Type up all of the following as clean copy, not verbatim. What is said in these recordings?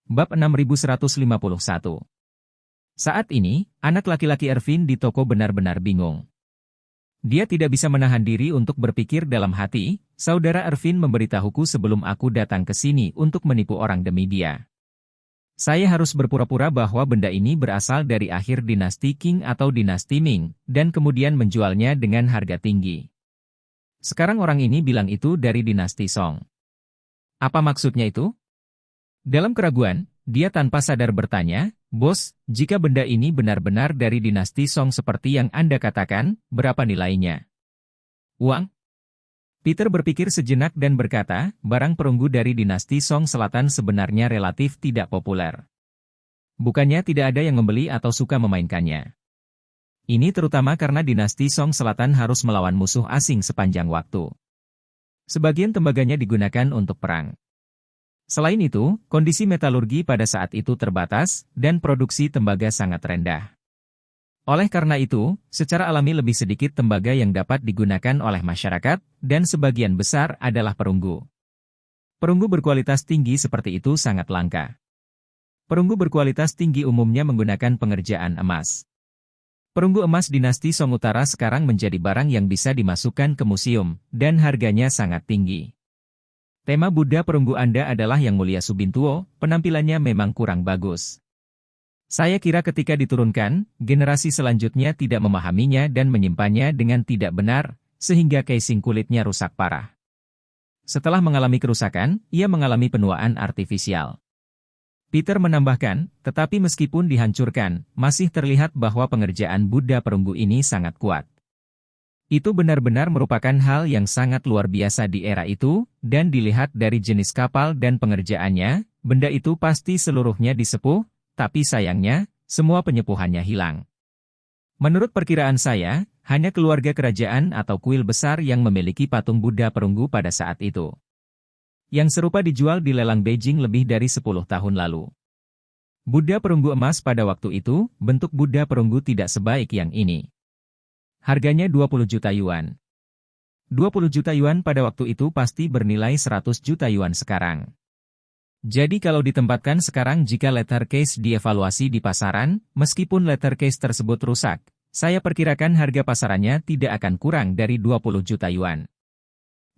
Bab 6151. Saat ini, anak laki-laki Ervin di toko benar-benar bingung. Dia tidak bisa menahan diri untuk berpikir dalam hati, saudara Ervin memberitahuku sebelum aku datang ke sini untuk menipu orang demi dia. Saya harus berpura-pura bahwa benda ini berasal dari akhir dinasti Qing atau dinasti Ming, dan kemudian menjualnya dengan harga tinggi. Sekarang orang ini bilang itu dari dinasti Song. Apa maksudnya itu? Dalam keraguan, dia tanpa sadar bertanya, "Bos, jika benda ini benar-benar dari dinasti Song seperti yang Anda katakan, berapa nilainya?" Uang? Peter berpikir sejenak dan berkata, barang perunggu dari dinasti Song Selatan sebenarnya relatif tidak populer. Bukannya tidak ada yang membeli atau suka memainkannya. Ini terutama karena dinasti Song Selatan harus melawan musuh asing sepanjang waktu. Sebagian tembaganya digunakan untuk perang. Selain itu, kondisi metalurgi pada saat itu terbatas, dan produksi tembaga sangat rendah. Oleh karena itu, secara alami lebih sedikit tembaga yang dapat digunakan oleh masyarakat, dan sebagian besar adalah perunggu. Perunggu berkualitas tinggi seperti itu sangat langka. Perunggu berkualitas tinggi umumnya menggunakan pengerjaan emas. Perunggu emas dinasti Song Utara sekarang menjadi barang yang bisa dimasukkan ke museum, dan harganya sangat tinggi. Tema Buddha perunggu Anda adalah Yang Mulia Subintuo, penampilannya memang kurang bagus. Saya kira ketika diturunkan, generasi selanjutnya tidak memahaminya dan menyimpannya dengan tidak benar, sehingga casing kulitnya rusak parah. Setelah mengalami kerusakan, ia mengalami penuaan artifisial. Peter menambahkan, tetapi meskipun dihancurkan, masih terlihat bahwa pengerjaan Buddha perunggu ini sangat kuat. Itu benar-benar merupakan hal yang sangat luar biasa di era itu, dan dilihat dari jenis kapal dan pengerjaannya, benda itu pasti seluruhnya disepuh, tapi sayangnya, semua penyepuhannya hilang. Menurut perkiraan saya, hanya keluarga kerajaan atau kuil besar yang memiliki patung Buddha perunggu pada saat itu. Yang serupa dijual di lelang Beijing lebih dari 10 tahun lalu. Buddha perunggu emas pada waktu itu, bentuk Buddha perunggu tidak sebaik yang ini. Harganya 20 juta yuan. 20 juta yuan pada waktu itu pasti bernilai 100 juta yuan sekarang. Jadi kalau ditempatkan sekarang jika letter case dievaluasi di pasaran, meskipun letter case tersebut rusak, saya perkirakan harga pasarannya tidak akan kurang dari 20 juta yuan.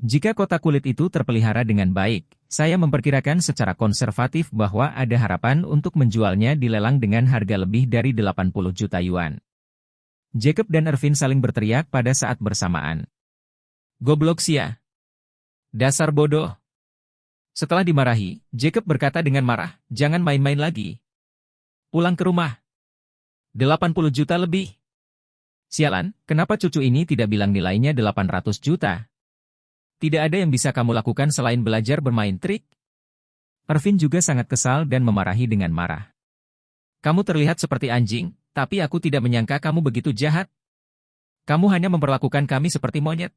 Jika kotak kulit itu terpelihara dengan baik, saya memperkirakan secara konservatif bahwa ada harapan untuk menjualnya di lelang dengan harga lebih dari 80 juta yuan. Jacob dan Ervin saling berteriak pada saat bersamaan. "Goblok sia! Dasar bodoh!" Setelah dimarahi, Jacob berkata dengan marah, "Jangan main-main lagi. Pulang ke rumah. 80 juta lebih. Sialan, kenapa cucu ini tidak bilang nilainya 800 juta? Tidak ada yang bisa kamu lakukan selain belajar bermain trik?" Ervin juga sangat kesal dan memarahi dengan marah. "Kamu terlihat seperti anjing. Tapi aku tidak menyangka kamu begitu jahat. Kamu hanya memperlakukan kami seperti monyet."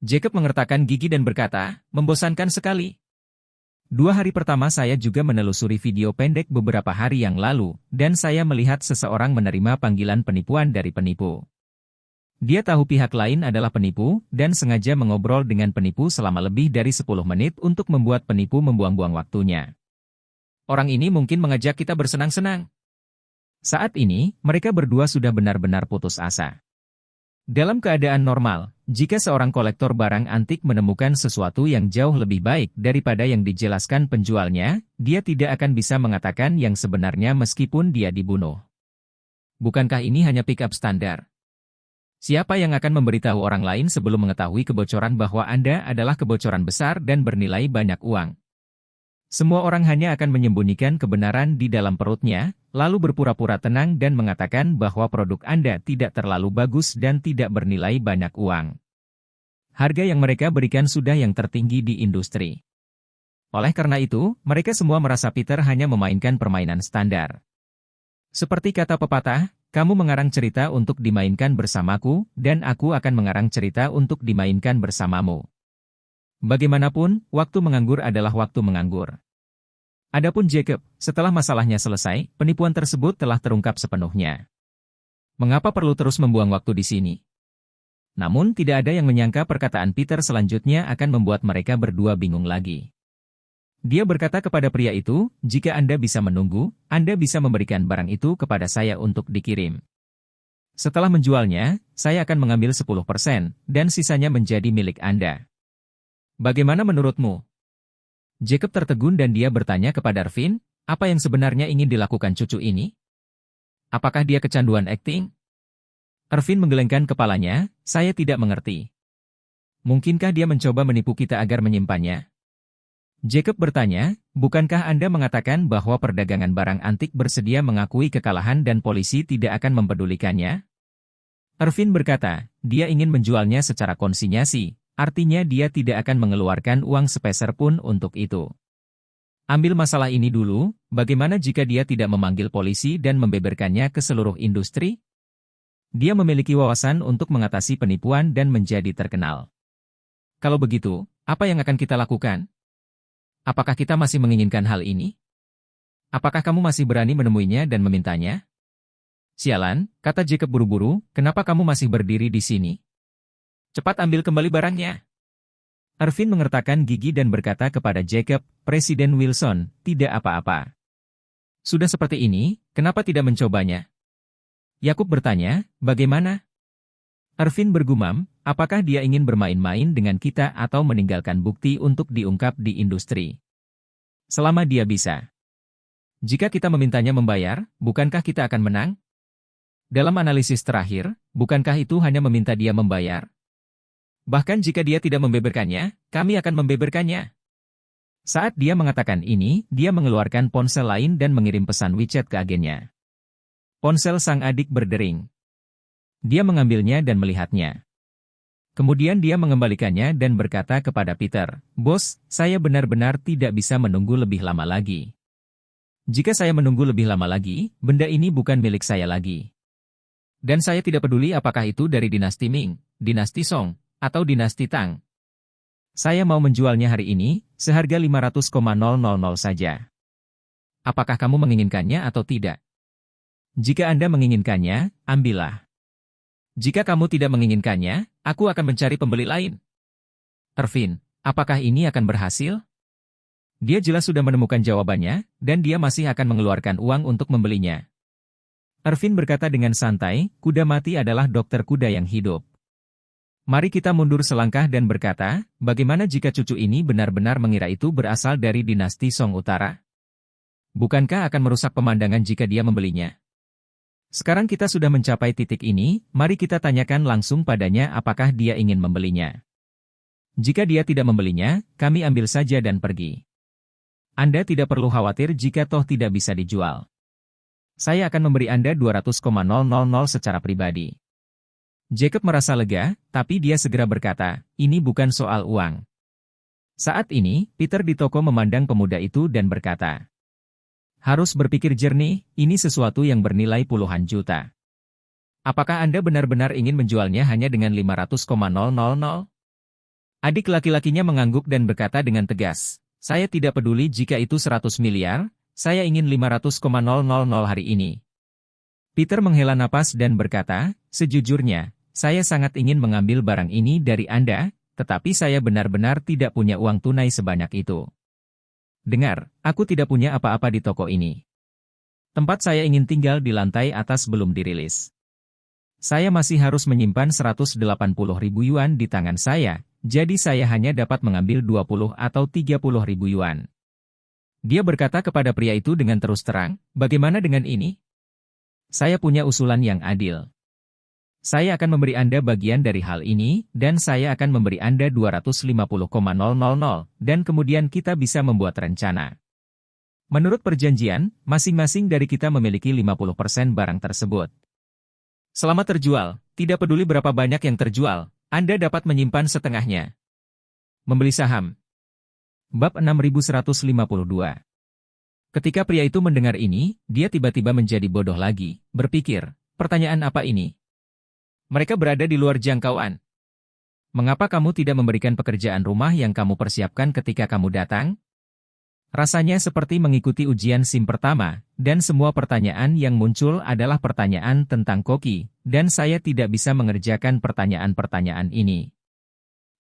Jacob mengertakkan gigi dan berkata, "Membosankan sekali. 2 hari pertama saya juga menelusuri video pendek beberapa hari yang lalu, dan saya melihat seseorang menerima panggilan penipuan dari penipu. Dia tahu pihak lain adalah penipu, dan sengaja mengobrol dengan penipu selama lebih dari 10 menit untuk membuat penipu membuang-buang waktunya. Orang ini mungkin mengajak kita bersenang-senang." Saat ini, mereka berdua sudah benar-benar putus asa. Dalam keadaan normal, jika seorang kolektor barang antik menemukan sesuatu yang jauh lebih baik daripada yang dijelaskan penjualnya, dia tidak akan bisa mengatakan yang sebenarnya meskipun dia dibunuh. Bukankah ini hanya pick-up standar? Siapa yang akan memberitahu orang lain sebelum mengetahui kebocoran bahwa Anda adalah kebocoran besar dan bernilai banyak uang? Semua orang hanya akan menyembunyikan kebenaran di dalam perutnya, lalu berpura-pura tenang dan mengatakan bahwa produk Anda tidak terlalu bagus dan tidak bernilai banyak uang. Harga yang mereka berikan sudah yang tertinggi di industri. Oleh karena itu, mereka semua merasa Peter hanya memainkan permainan standar. Seperti kata pepatah, kamu mengarang cerita untuk dimainkan bersamaku, dan aku akan mengarang cerita untuk dimainkan bersamamu. Bagaimanapun, waktu menganggur adalah waktu menganggur. Adapun Jacob, setelah masalahnya selesai, penipuan tersebut telah terungkap sepenuhnya. Mengapa perlu terus membuang waktu di sini? Namun tidak ada yang menyangka perkataan Peter selanjutnya akan membuat mereka berdua bingung lagi. Dia berkata kepada pria itu, jika Anda bisa menunggu, Anda bisa memberikan barang itu kepada saya untuk dikirim. Setelah menjualnya, saya akan mengambil 10%, dan sisanya menjadi milik Anda. Bagaimana menurutmu? Jacob tertegun dan dia bertanya kepada Ervin, apa yang sebenarnya ingin dilakukan cucu ini? Apakah dia kecanduan akting? Ervin menggelengkan kepalanya, saya tidak mengerti. Mungkinkah dia mencoba menipu kita agar menyimpannya? Jacob bertanya, bukankah Anda mengatakan bahwa perdagangan barang antik bersedia mengakui kekalahan dan polisi tidak akan mempedulikannya? Ervin berkata, dia ingin menjualnya secara konsinyasi, artinya dia tidak akan mengeluarkan uang sepeser pun untuk itu. Ambil masalah ini dulu, bagaimana jika dia tidak memanggil polisi dan membeberkannya ke seluruh industri? Dia memiliki wawasan untuk mengatasi penipuan dan menjadi terkenal. Kalau begitu, apa yang akan kita lakukan? Apakah kita masih menginginkan hal ini? Apakah kamu masih berani menemuinya dan memintanya? Sialan, kata Jacob buru-buru, kenapa kamu masih berdiri di sini? Cepat ambil kembali barangnya. Ervin mengertakkan gigi dan berkata kepada Jacob, Presiden Wilson, tidak apa-apa. Sudah seperti ini, kenapa tidak mencobanya? Yakub bertanya, bagaimana? Ervin bergumam, apakah dia ingin bermain-main dengan kita atau meninggalkan bukti untuk diungkap di industri? Selama dia bisa. Jika kita memintanya membayar, bukankah kita akan menang? Dalam analisis terakhir, bukankah itu hanya meminta dia membayar? Bahkan jika dia tidak membeberkannya, kami akan membeberkannya. Saat dia mengatakan ini, dia mengeluarkan ponsel lain dan mengirim pesan WeChat ke agennya. Ponsel sang adik berdering. Dia mengambilnya dan melihatnya. Kemudian dia mengembalikannya dan berkata kepada Peter, Bos, saya benar-benar tidak bisa menunggu lebih lama lagi. Jika saya menunggu lebih lama lagi, benda ini bukan milik saya lagi. Dan saya tidak peduli apakah itu dari dinasti Ming, dinasti Song, atau dinasti Tang. Saya mau menjualnya hari ini, seharga 500,000 saja. Apakah kamu menginginkannya atau tidak? Jika Anda menginginkannya, ambillah. Jika kamu tidak menginginkannya, aku akan mencari pembeli lain. Ervin, apakah ini akan berhasil? Dia jelas sudah menemukan jawabannya, dan dia masih akan mengeluarkan uang untuk membelinya. Ervin berkata dengan santai, kuda mati adalah dokter kuda yang hidup. Mari kita mundur selangkah dan berkata, bagaimana jika cucu ini benar-benar mengira itu berasal dari dinasti Song Utara? Bukankah akan merusak pemandangan jika dia membelinya? Sekarang kita sudah mencapai titik ini, mari kita tanyakan langsung padanya apakah dia ingin membelinya. Jika dia tidak membelinya, kami ambil saja dan pergi. Anda tidak perlu khawatir jika toh tidak bisa dijual. Saya akan memberi Anda 200,000 secara pribadi. Jacob merasa lega, tapi dia segera berkata, ini bukan soal uang. Saat ini, Peter di toko memandang pemuda itu dan berkata, harus berpikir jernih, ini sesuatu yang bernilai puluhan juta. Apakah Anda benar-benar ingin menjualnya hanya dengan 500,000? Adik laki-lakinya mengangguk dan berkata dengan tegas, saya tidak peduli jika itu 100 miliar, saya ingin 500,000 hari ini. Peter menghela napas dan berkata, sejujurnya, saya sangat ingin mengambil barang ini dari Anda, tetapi saya benar-benar tidak punya uang tunai sebanyak itu. Dengar, aku tidak punya apa-apa di toko ini. Tempat saya ingin tinggal di lantai atas belum dirilis. Saya masih harus menyimpan 180.000 yuan di tangan saya, jadi saya hanya dapat mengambil 20 atau 30.000 yuan. Dia berkata kepada pria itu dengan terus terang, bagaimana dengan ini? Saya punya usulan yang adil. Saya akan memberi Anda bagian dari hal ini, dan saya akan memberi Anda 250,000, dan kemudian kita bisa membuat rencana. Menurut perjanjian, masing-masing dari kita memiliki 50% barang tersebut. Selama terjual, tidak peduli berapa banyak yang terjual, Anda dapat menyimpan setengahnya. Membeli saham. Bab 6152. Ketika pria itu mendengar ini, dia tiba-tiba menjadi bodoh lagi, berpikir, pertanyaan apa ini? Mereka berada di luar jangkauan. Mengapa kamu tidak memberikan pekerjaan rumah yang kamu persiapkan ketika kamu datang? Rasanya seperti mengikuti ujian SIM pertama, dan semua pertanyaan yang muncul adalah pertanyaan tentang koki, dan saya tidak bisa mengerjakan pertanyaan-pertanyaan ini.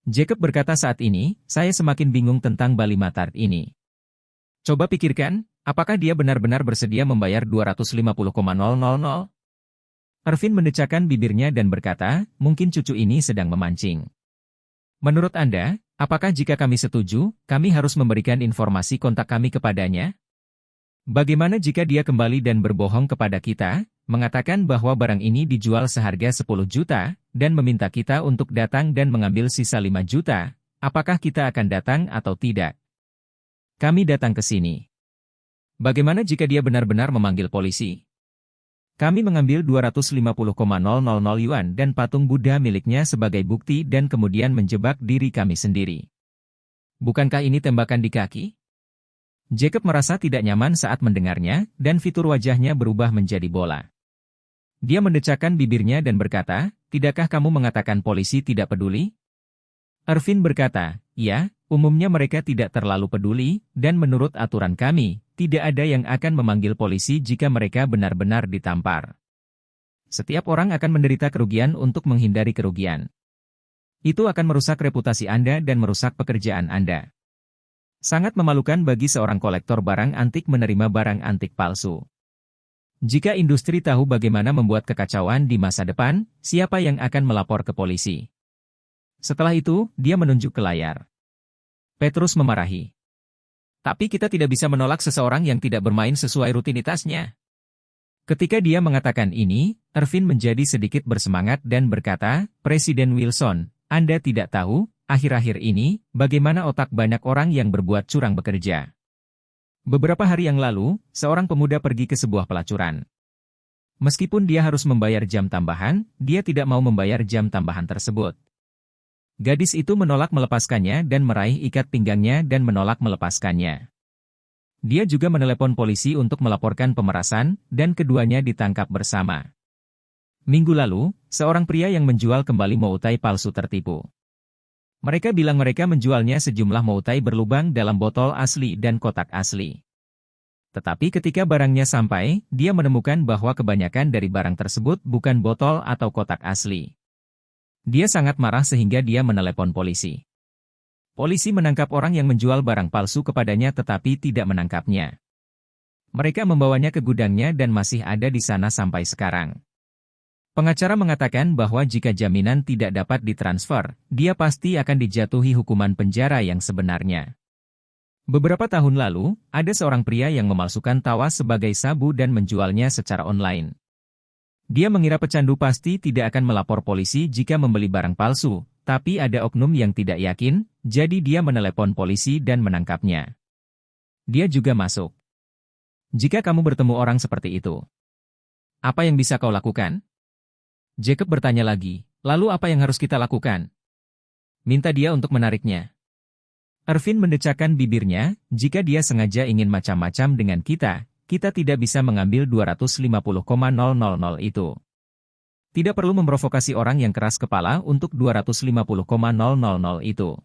Jacob berkata saat ini, saya semakin bingung tentang Bali Matard ini. Coba pikirkan, apakah dia benar-benar bersedia membayar 250,000? Ervin mendecakkan bibirnya dan berkata, mungkin cucu ini sedang memancing. Menurut Anda, apakah jika kami setuju, kami harus memberikan informasi kontak kami kepadanya? Bagaimana jika dia kembali dan berbohong kepada kita, mengatakan bahwa barang ini dijual seharga 10 juta, dan meminta kita untuk datang dan mengambil sisa 5 juta, apakah kita akan datang atau tidak? Kami datang ke sini. Bagaimana jika dia benar-benar memanggil polisi? Kami mengambil 250,000 yuan dan patung Buddha miliknya sebagai bukti dan kemudian menjebak diri kami sendiri. Bukankah ini tembakan di kaki? Jacob merasa tidak nyaman saat mendengarnya, dan fitur wajahnya berubah menjadi bola. Dia mendecakkan bibirnya dan berkata, tidakkah kamu mengatakan polisi tidak peduli? Ervin berkata, ya, umumnya mereka tidak terlalu peduli, dan menurut aturan kami, tidak ada yang akan memanggil polisi jika mereka benar-benar ditampar. Setiap orang akan menderita kerugian untuk menghindari kerugian. Itu akan merusak reputasi Anda dan merusak pekerjaan Anda. Sangat memalukan bagi seorang kolektor barang antik menerima barang antik palsu. Jika industri tahu bagaimana membuat kekacauan di masa depan, siapa yang akan melapor ke polisi? Setelah itu, dia menunjuk ke layar. Petrus memarahi. Tapi kita tidak bisa menolak seseorang yang tidak bermain sesuai rutinitasnya. Ketika dia mengatakan ini, Ervin menjadi sedikit bersemangat dan berkata, Presiden Wilson, Anda tidak tahu, akhir-akhir ini, bagaimana otak banyak orang yang berbuat curang bekerja. Beberapa hari yang lalu, seorang pemuda pergi ke sebuah pelacuran. Meskipun dia harus membayar jam tambahan, dia tidak mau membayar jam tambahan tersebut. Gadis itu menolak melepaskannya dan meraih ikat pinggangnya dan menolak melepaskannya. Dia juga menelepon polisi untuk melaporkan pemerasan, dan keduanya ditangkap bersama. Minggu lalu, seorang pria yang menjual kembali moutai palsu tertipu. Mereka bilang mereka menjualnya sejumlah moutai berlubang dalam botol asli dan kotak asli. Tetapi ketika barangnya sampai, dia menemukan bahwa kebanyakan dari barang tersebut bukan botol atau kotak asli. Dia sangat marah sehingga dia menelepon polisi. Polisi menangkap orang yang menjual barang palsu kepadanya tetapi tidak menangkapnya. Mereka membawanya ke gudangnya dan masih ada di sana sampai sekarang. Pengacara mengatakan bahwa jika jaminan tidak dapat ditransfer, dia pasti akan dijatuhi hukuman penjara yang sebenarnya. Beberapa tahun lalu, ada seorang pria yang memalsukan tawas sebagai sabu dan menjualnya secara online. Dia mengira pecandu pasti tidak akan melapor polisi jika membeli barang palsu, tapi ada oknum yang tidak yakin, jadi dia menelepon polisi dan menangkapnya. Dia juga masuk. Jika kamu bertemu orang seperti itu, apa yang bisa kau lakukan? Jacob bertanya lagi, lalu apa yang harus kita lakukan? Minta dia untuk menariknya. Ervin mendecakkan bibirnya, jika dia sengaja ingin macam-macam dengan kita tidak bisa mengambil 250,000 itu. Tidak perlu memprovokasi orang yang keras kepala untuk 250,000 itu.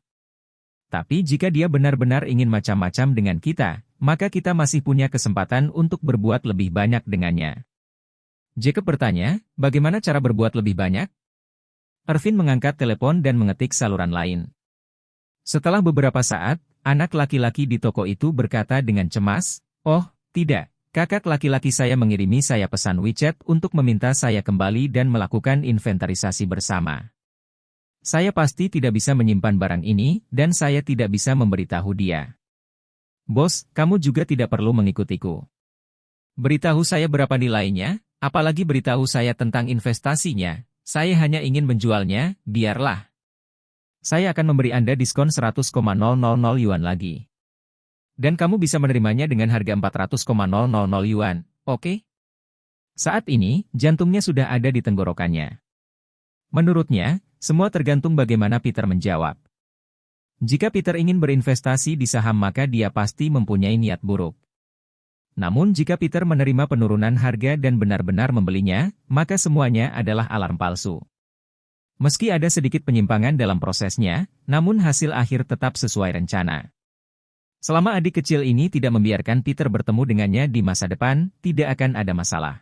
Tapi jika dia benar-benar ingin macam-macam dengan kita, maka kita masih punya kesempatan untuk berbuat lebih banyak dengannya. Jacob bertanya, bagaimana cara berbuat lebih banyak? Ervin mengangkat telepon dan mengetik saluran lain. Setelah beberapa saat, anak laki-laki di toko itu berkata dengan cemas, oh, tidak. Kakak laki-laki saya mengirimi saya pesan WeChat untuk meminta saya kembali dan melakukan inventarisasi bersama. Saya pasti tidak bisa menyimpan barang ini, dan saya tidak bisa memberitahu dia. Bos, kamu juga tidak perlu mengikutiku. Beritahu saya berapa nilainya, apalagi beritahu saya tentang investasinya, saya hanya ingin menjualnya, biarlah. Saya akan memberi Anda diskon 100,000 yuan lagi. Dan kamu bisa menerimanya dengan harga 400,000 yuan, oke? Saat ini, jantungnya sudah ada di tenggorokannya. Menurutnya, semua tergantung bagaimana Peter menjawab. Jika Peter ingin berinvestasi di saham maka dia pasti mempunyai niat buruk. Namun jika Peter menerima penurunan harga dan benar-benar membelinya, maka semuanya adalah alarm palsu. Meski ada sedikit penyimpangan dalam prosesnya, namun hasil akhir tetap sesuai rencana. Selama adik kecil ini tidak membiarkan Peter bertemu dengannya di masa depan, tidak akan ada masalah.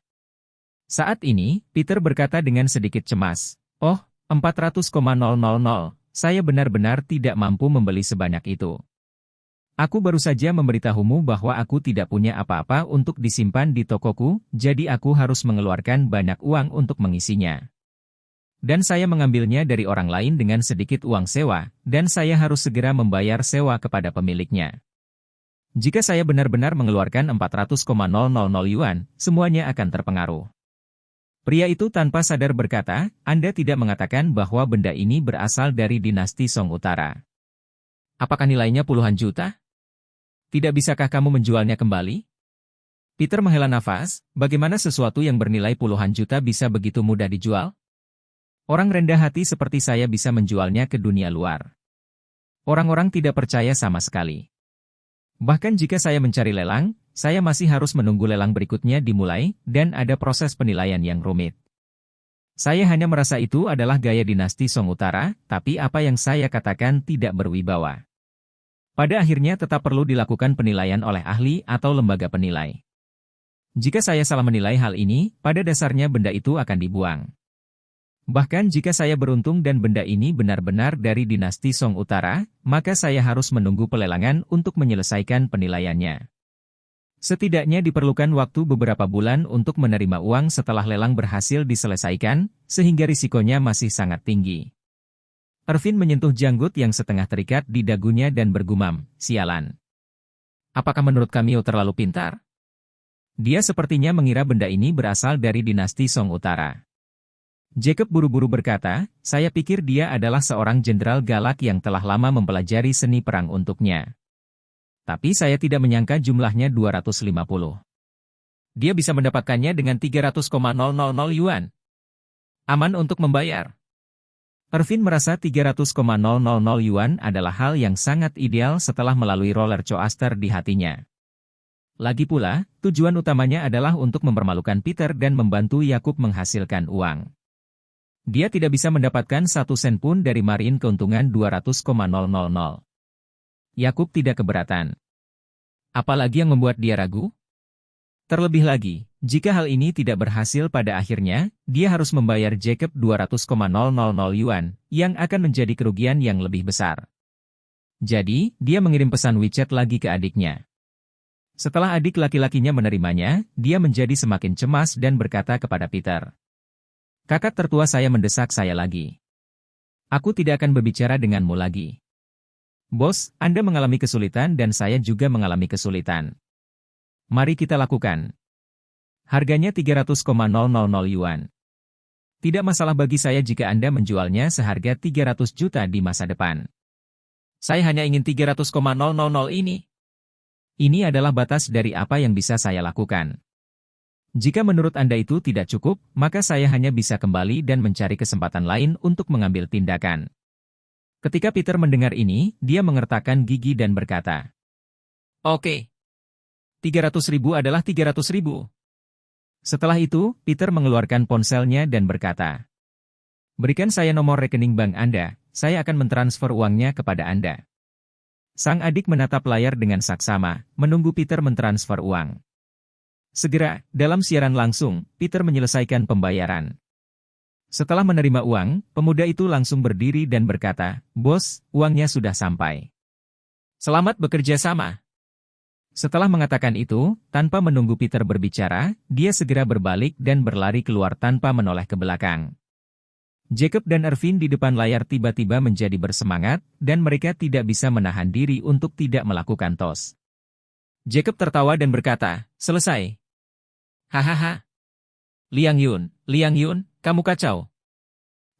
Saat ini, Peter berkata dengan sedikit cemas, oh, 400,000, saya benar-benar tidak mampu membeli sebanyak itu. Aku baru saja memberitahumu bahwa aku tidak punya apa-apa untuk disimpan di tokoku, jadi aku harus mengeluarkan banyak uang untuk mengisinya. Dan saya mengambilnya dari orang lain dengan sedikit uang sewa, dan saya harus segera membayar sewa kepada pemiliknya. Jika saya benar-benar mengeluarkan 400,000 yuan, semuanya akan terpengaruh. Pria itu tanpa sadar berkata, Anda tidak mengatakan bahwa benda ini berasal dari dinasti Song Utara. Apakah nilainya puluhan juta? Tidak bisakah kamu menjualnya kembali? Peter menghela nafas, bagaimana sesuatu yang bernilai puluhan juta bisa begitu mudah dijual? Orang rendah hati seperti saya bisa menjualnya ke dunia luar. Orang-orang tidak percaya sama sekali. Bahkan jika saya mencari lelang, saya masih harus menunggu lelang berikutnya dimulai, dan ada proses penilaian yang rumit. Saya hanya merasa itu adalah gaya dinasti Song Utara, tapi apa yang saya katakan tidak berwibawa. Pada akhirnya tetap perlu dilakukan penilaian oleh ahli atau lembaga penilai. Jika saya salah menilai hal ini, pada dasarnya benda itu akan dibuang. Bahkan jika saya beruntung dan benda ini benar-benar dari dinasti Song Utara, maka saya harus menunggu pelelangan untuk menyelesaikan penilaiannya. Setidaknya diperlukan waktu beberapa bulan untuk menerima uang setelah lelang berhasil diselesaikan, sehingga risikonya masih sangat tinggi. Ervin menyentuh janggut yang setengah terikat di dagunya dan bergumam, sialan. Apakah menurut Camille terlalu pintar? Dia sepertinya mengira benda ini berasal dari dinasti Song Utara. Jacob buru-buru berkata, saya pikir dia adalah seorang jenderal galak yang telah lama mempelajari seni perang untuknya. Tapi saya tidak menyangka jumlahnya 250. Dia bisa mendapatkannya dengan 300,000 yuan. Aman untuk membayar. Ervin merasa 300,000 yuan adalah hal yang sangat ideal setelah melalui roller coaster di hatinya. Lagi pula, tujuan utamanya adalah untuk mempermalukan Peter dan membantu Yakub menghasilkan uang. Dia tidak bisa mendapatkan 1 sen pun dari Marin keuntungan 200,000. Yakub tidak keberatan. Apalagi yang membuat dia ragu? Terlebih lagi, jika hal ini tidak berhasil pada akhirnya, dia harus membayar Jacob 200,000 yuan, yang akan menjadi kerugian yang lebih besar. Jadi, dia mengirim pesan WeChat lagi ke adiknya. Setelah adik laki-lakinya menerimanya, dia menjadi semakin cemas dan berkata kepada Peter. Kakak tertua saya mendesak saya lagi. Aku tidak akan berbicara denganmu lagi. Bos, Anda mengalami kesulitan dan saya juga mengalami kesulitan. Mari kita lakukan. Harganya 300,000 yuan. Tidak masalah bagi saya jika Anda menjualnya seharga 300 juta di masa depan. Saya hanya ingin 300,000 ini. Ini adalah batas dari apa yang bisa saya lakukan. Jika menurut Anda itu tidak cukup, maka saya hanya bisa kembali dan mencari kesempatan lain untuk mengambil tindakan. Ketika Peter mendengar ini, dia mengertakkan gigi dan berkata, Oke. 300.000 adalah 300.000. Setelah itu, Peter mengeluarkan ponselnya dan berkata, Berikan saya nomor rekening bank Anda, saya akan mentransfer uangnya kepada Anda. Sang adik menatap layar dengan saksama, menunggu Peter mentransfer uang. Segera, dalam siaran langsung, Peter menyelesaikan pembayaran. Setelah menerima uang, pemuda itu langsung berdiri dan berkata, Bos, uangnya sudah sampai. Selamat bekerja sama. Setelah mengatakan itu, tanpa menunggu Peter berbicara, dia segera berbalik dan berlari keluar tanpa menoleh ke belakang. Jacob dan Ervin di depan layar tiba-tiba menjadi bersemangat, dan mereka tidak bisa menahan diri untuk tidak melakukan tos. Jacob tertawa dan berkata, selesai. Hahaha. Liang Yun, kamu kacau.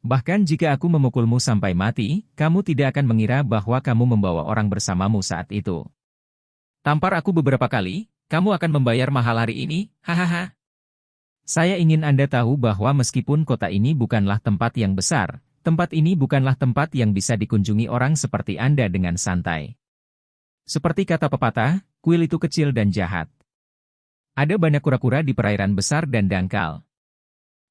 Bahkan jika aku memukulmu sampai mati, kamu tidak akan mengira bahwa kamu membawa orang bersamamu saat itu. Tampar aku beberapa kali, kamu akan membayar mahal hari ini, hahaha. Saya ingin Anda tahu bahwa meskipun kota ini bukanlah tempat yang besar, tempat ini bukanlah tempat yang bisa dikunjungi orang seperti Anda dengan santai. Seperti kata pepatah, kuil itu kecil dan jahat. Ada banyak kura-kura di perairan besar dan dangkal.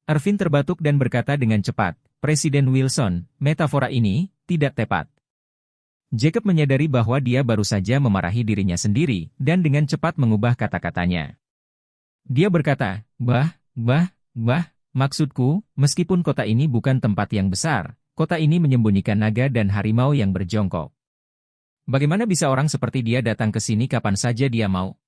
Ervin terbatuk dan berkata dengan cepat, Presiden Wilson, metafora ini tidak tepat. Jacob menyadari bahwa dia baru saja memarahi dirinya sendiri, dan dengan cepat mengubah kata-katanya. Dia berkata, maksudku, meskipun kota ini bukan tempat yang besar, kota ini menyembunyikan naga dan harimau yang berjongkok. Bagaimana bisa orang seperti dia datang ke sini kapan saja dia mau?